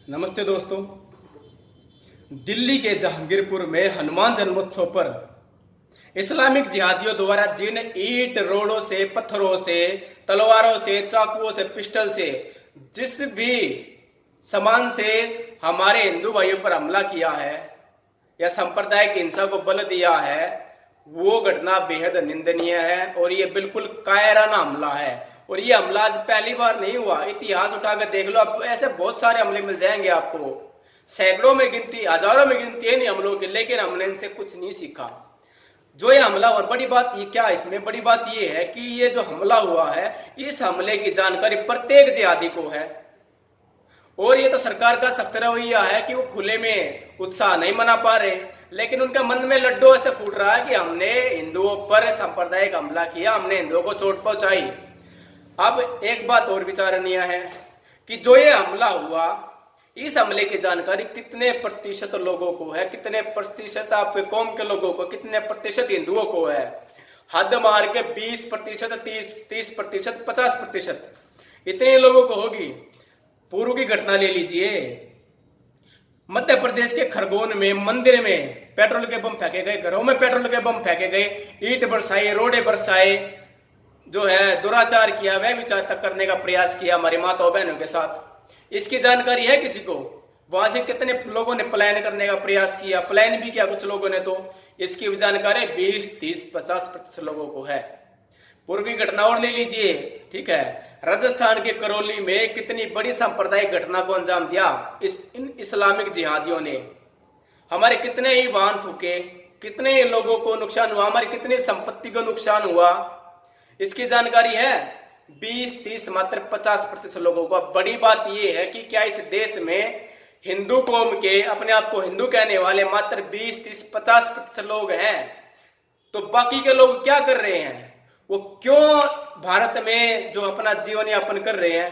नमस्ते दोस्तों। दिल्ली के जहांगीरपुर में हनुमान जन्मोत्सव पर इस्लामिक जिहादियों द्वारा जिन ईंट रोड़ों से, पत्थरों से, तलवारों से, चाकुओं से, पिस्टल से, जिस भी सामान से हमारे हिंदू भाइयों पर हमला किया है या सांप्रदायिक हिंसा को बल दिया है, वो घटना बेहद निंदनीय है और ये बिल्कुल कायराना हमला है। और ये हमला आज पहली बार नहीं हुआ, इतिहास उठाकर देख लो, अब ऐसे बहुत सारे हमले मिल जाएंगे आपको, सैकड़ों में गिनती, हजारों में गिनती है नहीं हमलों की, लेकिन हमने इनसे कुछ नहीं सीखा। जो ये हमला हुआ, बड़ी बात ये क्या है, इसमें बड़ी बात ये है कि ये जो हमला हुआ है, इस हमले की जानकारी प्रत्येक जिहादी को है। और ये तो सरकार का सख्त रवैया है कि वो खुले में उत्साह नहीं मना पा रहे, लेकिन उनके मन में लड्डू ऐसे फूट रहा है कि हमने हिंदुओं पर सांप्रदायिक हमला किया, हमने हिंदुओं को चोट पहुंचाई। अब एक बात और विचारणीय है कि जो ये हमला हुआ, इस हमले की जानकारी कितने प्रतिशत लोगों को है, कितने प्रतिशत आपके कौम के लोगों को, कितने प्रतिशत हिंदुओं को है। हद मार के 20%, 30%, 50% इतने लोगों को होगी। पूर्व की घटना ले लीजिए, मध्य प्रदेश के खरगोन में मंदिर में पेट्रोल के बम फेंके गए, घरों में पेट्रोल के बम फेंके गए, ईंट बरसाए, रोड़े बरसाए, जो है दुराचार किया, वह विचार तक करने का प्रयास किया हमारी माताओं बहनों के साथ। इसकी जानकारी है किसी को? वहां से कितने लोगों ने पलायन करने का प्रयास किया, पलायन भी किया कुछ लोगों ने, तो इसकी जानकारी 20, 30, 50% लोगों को है। पूर्व की घटना और ले लीजिए, ठीक है, राजस्थान के करौली में कितनी बड़ी सांप्रदायिक घटना को अंजाम दिया इन इस्लामिक जिहादियों ने। हमारे कितने ही वाहन फूके, कितने ही लोगों को नुकसान हुआ, हमारी कितनी संपत्ति को नुकसान हुआ, इसकी जानकारी है 20, 30, मात्र 50% लोगों को। बड़ी बात यह है कि क्या इस देश में हिंदू कौम के, अपने आप को हिंदू कहने वाले मात्र 20, 30, 50% लोग हैं, तो बाकी के लोग क्या कर रहे हैं? वो क्यों भारत में जो अपना जीवन यापन कर रहे हैं,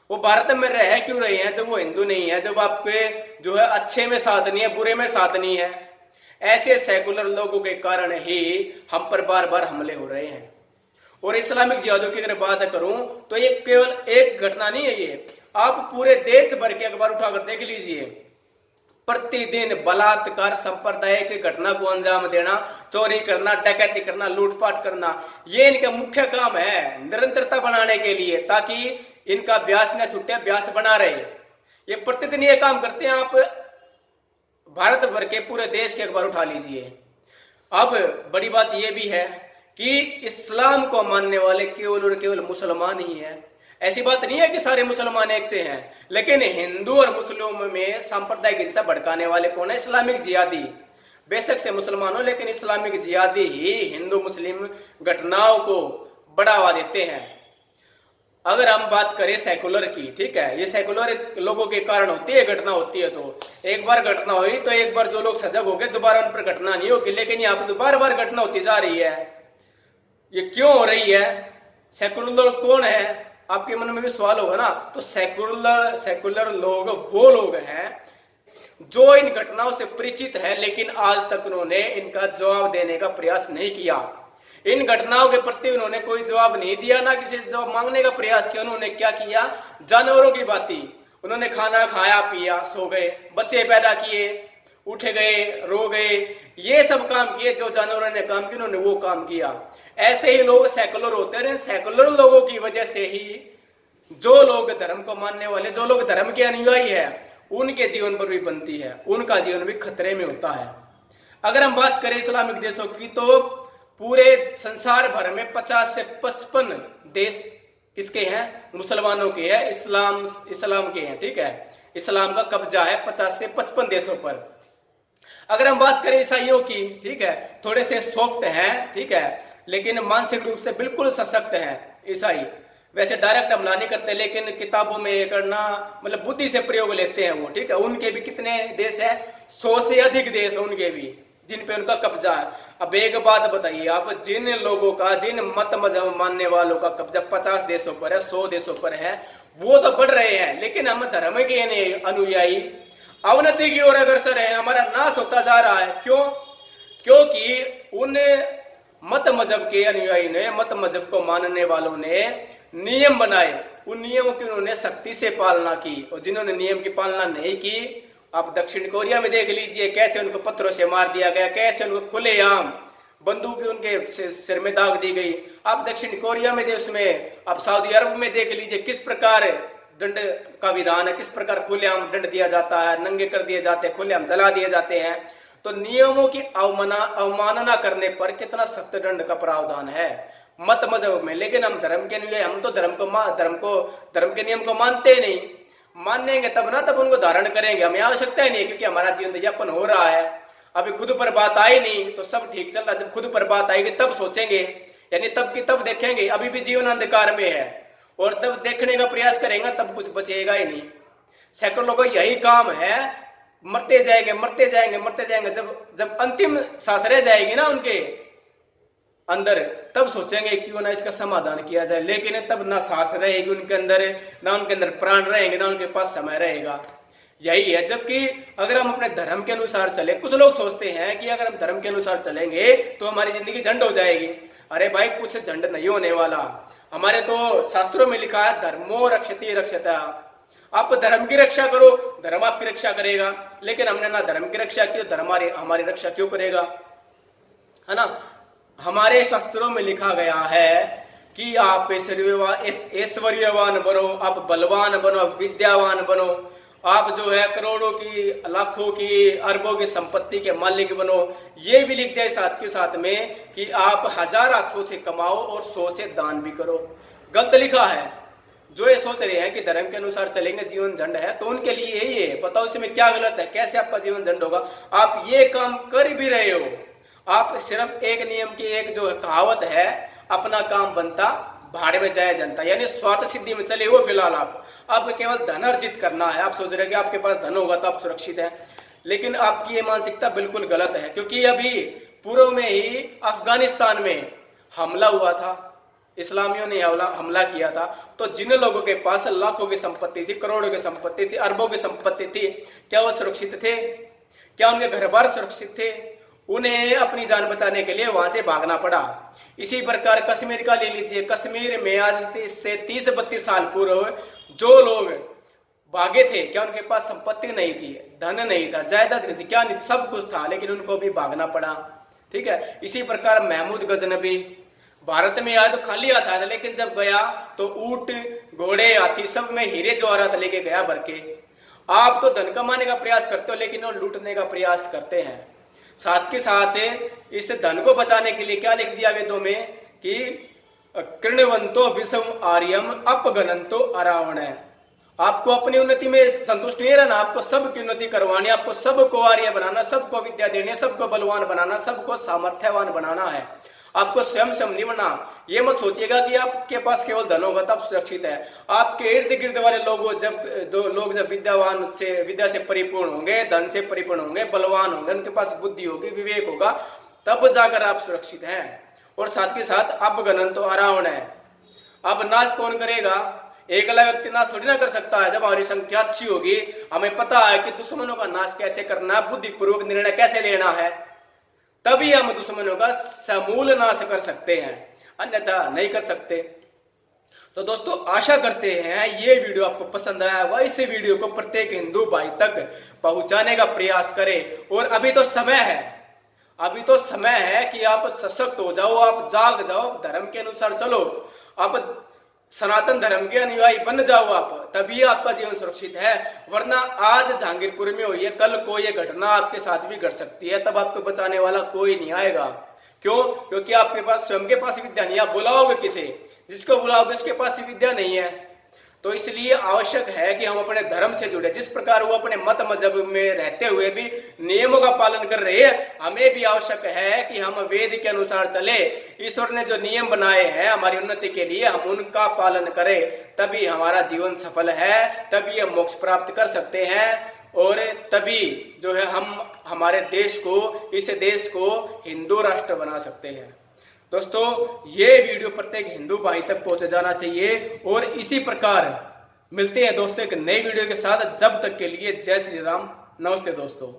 वो भारत में रह क्यों रहे हैं जब वो हिंदू नहीं है, जब आपके जो है अच्छे में साथ नहीं है, बुरे में साथ नहीं है? ऐसे सेकुलर लोगों के कारण ही हम पर बार बार हमले हो रहे हैं। और इस्लामिक जिहादियों की अगर बात करूं तो ये केवल एक घटना नहीं है, ये आप पूरे देश भर के अखबार उठाकर देख लीजिए, प्रतिदिन बलात्कार, सांप्रदायिक घटना को अंजाम देना, चोरी करना, डकैती करना, लूटपाट करना, ये इनका मुख्य काम है, निरंतरता बनाने के लिए, ताकि इनका ब्यास न छूटे, ब्यास बना रहे। ये प्रतिदिन ये काम करते हैं। आप भारत भर के पूरे देश के अखबार उठा लीजिए। अब बड़ी बात यह भी है कि इस्लाम को मानने वाले केवल और केवल मुसलमान ही हैं। ऐसी बात नहीं है कि सारे मुसलमान एक से हैं, लेकिन हिंदू और मुस्लिमों में सांप्रदायिक हिंसा भड़काने वाले कौन है? इस्लामिक जिहादी। बेशक से मुसलमान हो, लेकिन इस्लामिक जिहादी ही हिंदू मुस्लिम घटनाओं को बढ़ावा देते हैं। अगर हम बात करें सेकुलर की, ठीक है, ये सेकुलर लोगों के कारण होती है, घटना होती है, तो एक बार घटना हुई तो एक बार जो लोग सजग हो गए, दोबारा उन पर घटना नहीं होगी। लेकिन यहाँ पर बार बार घटना होती जा रही है। ये क्यों हो रही है? सेकुलर कौन है? आपके मन में भी सवाल होगा ना। तो सेकुलर लोग वो लोग हैं जो इन घटनाओं से परिचित है, लेकिन आज तक उन्होंने इनका जवाब देने का प्रयास नहीं किया। इन घटनाओं के प्रति उन्होंने कोई जवाब नहीं दिया, ना किसी से जवाब मांगने का प्रयास किया। उन्होंने क्या किया? जानवरों की बाती, उन्होंने खाना खाया, पिया, सो गए, बच्चे पैदा किए, उठ गए, रो गए, ये सब काम किए। जो जानवरों ने काम किया, उन्होंने वो काम किया। ऐसे ही लोग सेकुलर होते हैं। सेकुलर लोगों की वजह से ही जो लोग धर्म को मानने वाले, जो लोग धर्म के अनुयायी हैं, उनके जीवन पर भी बनती है, उनका जीवन भी खतरे में होता है। अगर हम बात करें इस्लामिक देशों की, तो पूरे संसार भर में 50 से 55 देश किसके हैं? मुसलमानों के हैं, इस्लाम के हैं, ठीक है। इस्लाम का कब्जा है 50 से 55 देशों पर। अगर हम बात करें ईसाइयों की, ठीक है, थोड़े से सॉफ्ट हैं, ठीक है, लेकिन मानसिक रूप से बिल्कुल सशक्त हैं ईसाई। वैसे डायरेक्ट हमला नहीं करते, लेकिन किताबों में करना, मतलब बुद्धि से प्रयोग लेते हैं वो, ठीक है। उनके भी कितने देश हैं? 100 से अधिक देश उनके भी, जिन पे उनका कब्जा है। अब एक बात बताइए आप, जिन लोगों का, जिन मत मजहब मानने वालों का कब्जा 50 देशों पर है, 100 देशों पर है, वो तो बढ़ रहे हैं, लेकिन हम धर्म के अनुयायी अवनति की ओर अग्रसर है, हमारा नाश होता जा रहा है। क्यों? क्योंकि उन मत मजहब के अनुयायी ने, मत मजहब को मानने वालों ने नियम बनाए, उन नियमों की उन्होंने सख्ती से पालना की, और जिन्होंने नियम की पालना नहीं की, आप दक्षिण कोरिया में देख लीजिए कैसे उनको पत्थरों से मार दिया गया, कैसे उनको खुलेआम बंदूक उनके सिर में दाग दी गई। आप दक्षिण कोरिया में देश में, आप सऊदी अरब में देख लीजिए किस प्रकार दंड का विधान है, किस प्रकार खुलेआम दंड दिया जाता है, नंगे कर दिए जाते हैं, खुलेआम जला दिए जाते हैं। तो नियमों की अवमानना करने पर कितना सख्त दंड का प्रावधान है मत मजहब में। लेकिन हम धर्म के लिए, हम तो धर्म के नियम को मानते नहीं। मानेंगे तब ना, तब उनको धारण करेंगे, हमें आवश्यकता ही नहीं, क्योंकि हमारा जीवन यापन हो रहा है। अभी खुद पर बात आई नहीं तो सब ठीक चल रहा, जब खुद पर बात आएगी तब सोचेंगे, यानी तब की तब देखेंगे। अभी भी जीवन अंधकार में है और तब देखने का प्रयास करेंगे तब कुछ बचेगा ही नहीं। सैकड़ों लोगों का यही काम है, मरते जाएंगे मरते जाएंगे मरते जाएंगे, जब अंतिम सांस रह जाएगी ना उनके अंदर, तब सोचेंगे क्यों ना इसका समाधान किया जाए। लेकिन तब ना सांस रहेगी उनके अंदर, ना उनके अंदर प्राण रहेंगे, ना उनके पास समय रहेगा। यही है। जबकि अगर हम अपने धर्म के अनुसार चले, कुछ लोग सोचते हैं कि अगर हम धर्म के अनुसार चलेंगे तो हमारी जिंदगी झंड हो जाएगी। अरे भाई, कुछ झंड नहीं होने वाला। हमारे तो शास्त्रों में लिखा है धर्मो रक्षति रक्षता। आप धर्म की रक्षा करो, धर्म आपकी रक्षा करेगा। लेकिन हमने ना धर्म की रक्षा की, धर्म हमारी रक्षा क्यों करेगा, है ना। हमारे शास्त्रों में लिखा गया है कि आप ऐश्वर्यवान बनो, आप बलवान बनो, आप विद्यावान बनो, आप जो है करोड़ों की, लाखों की, अरबों की संपत्ति के मालिक बनो। ये भी लिख दिया साथ के साथ में कि आप 1000 हाथों से कमाओ और 100 से दान भी करो। गलत लिखा है। जो ये सोच रहे हैं कि धर्म के अनुसार चलेंगे जीवन झंड है, तो उनके लिए यही है। बताओ इसमें क्या गलत है, कैसे आपका जीवन झंड होगा। आप ये काम कर भी रहे हो, आप सिर्फ एक नियम की, एक जो कहावत है, अपना काम बनता भाड़ में जाए जनता, यानी स्वार्थ सिद्धि में चले हो। फिलहाल आपको केवल धन अर्जित करना है। आप सोच रहे हैं कि आपके पास धन होगा तो आप सुरक्षित हैं, लेकिन आपकी ये मानसिकता बिल्कुल गलत है। क्योंकि अभी पूर्व में ही अफगानिस्तान में हमला हुआ था, इस्लामियों ने हमला किया था। तो जिन लोगों के पास लाखों की संपत्ति थी, करोड़ों की संपत्ति थी, अरबों की संपत्ति थी, क्या वो सुरक्षित थे? क्या उनके घर बार सुरक्षित थे? उन्हें अपनी जान बचाने के लिए वहां से भागना पड़ा। इसी प्रकार कश्मीर का ले लीजिए। कश्मीर में आज से 30-32 साल पूर्व जो लोग भागे थे, क्या उनके पास संपत्ति नहीं थी, धन नहीं था, जायदाद नहीं थी, क्या नहीं, सब कुछ था, लेकिन उनको भी भागना पड़ा। ठीक है। इसी प्रकार महमूद गजनबी भारत में आया तो खाली आता था, लेकिन जब गया तो ऊंट, घोड़े, हाथी सब में हीरे जवाहरात लेके गया भर के। आप तो धन कमाने का प्रयास करते हो, लेकिन वो लूटने का प्रयास करते हैं। साथ के साथ इस धन को बचाने के लिए क्या लिख दिया वेदों में कि कृण्वंतो विषम आर्यम अपगनंतो अरावण है। आपको अपनी उन्नति में संतुष्ट नहीं रहना, आपको सबकी उन्नति करवानी, आपको सबको आर्य बनाना, सबको विद्या देनी, सबको बलवान बनाना, सबको सामर्थ्यवान बनाना है। आपको स्वयं नहीं बनना। ये मत सोचिएगा कि आपके पास केवल धन होगा तब सुरक्षित है। आपके इर्द गिर्द वाले लोग जब विद्या से परिपूर्ण होंगे, धन से परिपूर्ण होंगे, बलवान होंगे, उनके पास बुद्धि होगी, विवेक होगा, तब जाकर आप सुरक्षित हैं। और साथ के साथ अपगनन तो अरावण है। अब नाश कौन करेगा? एकला व्यक्ति नाश थोड़ी ना कर सकता है। जब हमारी संख्या अच्छी होगी, हमें पता है कि दुश्मनों का नाश कैसे करना, बुद्धिपूर्वक निर्णय कैसे लेना है, तभी हम दुश्मनों का समूल नाश कर सकते हैं, अन्यथा नहीं कर सकते। तो दोस्तों, आशा करते हैं ये वीडियो आपको पसंद आया। वह इस वीडियो को प्रत्येक हिंदू भाई तक पहुंचाने का प्रयास करें। और अभी तो समय है कि आप सशक्त हो जाओ, आप जाग जाओ, धर्म के अनुसार चलो, आप सनातन धर्म के अनुयायी बन जाओ आप, तभी आपका जीवन सुरक्षित है। वरना आज जहांगीरपुर में हुई है, कल को ये घटना आपके साथ भी घट सकती है, तब आपको बचाने वाला कोई नहीं आएगा। क्यों? क्योंकि आपके पास स्वयं के पास विद्या नहीं। आप बुलाओगे किसे? जिसको बुलाओगे उसके पास विद्या नहीं है। तो इसलिए आवश्यक है कि हम अपने धर्म से जुड़े। जिस प्रकार वो अपने मत मजहब में रहते हुए भी नियमों का पालन कर रहे हैं, हमें भी आवश्यक है कि हम वेद के अनुसार चले। ईश्वर ने जो नियम बनाए हैं हमारी उन्नति के लिए, हम उनका पालन करें, तभी हमारा जीवन सफल है, तभी हम मोक्ष प्राप्त कर सकते हैं। और तभी जो है हम हमारे देश को, इस देश को हिंदू राष्ट्र बना सकते हैं। दोस्तों, ये वीडियो प्रत्येक हिंदू भाई तक पहुंच जाना चाहिए। और इसी प्रकार मिलते हैं दोस्तों एक नई वीडियो के साथ। जब तक के लिए जय श्री राम। नमस्ते दोस्तों।